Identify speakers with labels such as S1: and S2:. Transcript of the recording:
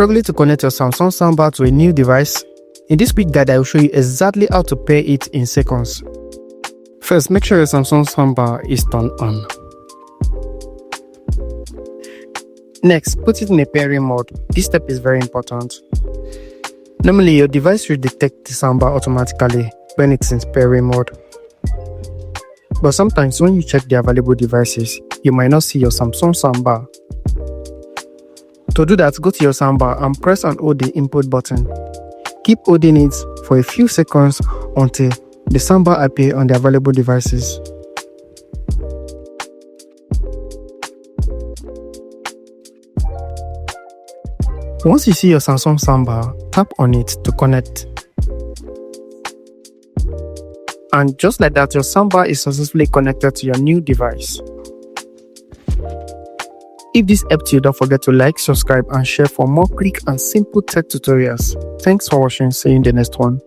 S1: Struggling to connect your Samsung soundbar to a new device? In this quick guide, I will show you exactly how to pair it in seconds. First, make sure your Samsung soundbar is turned on. Next, put it in a pairing mode. This step is very important. Normally, your device will detect the soundbar automatically when it's in pairing mode. But sometimes when you check the available devices, you might not see your Samsung soundbar. To do that, go to your soundbar and press and hold the input button. Keep holding it for a few seconds until the soundbar appears on the available devices. Once you see your Samsung soundbar, tap on it to connect. And just like that, your soundbar is successfully connected to your new device. If this helped you, don't forget to like, subscribe and share for more quick and simple tech tutorials. Thanks for watching. See you in the next one.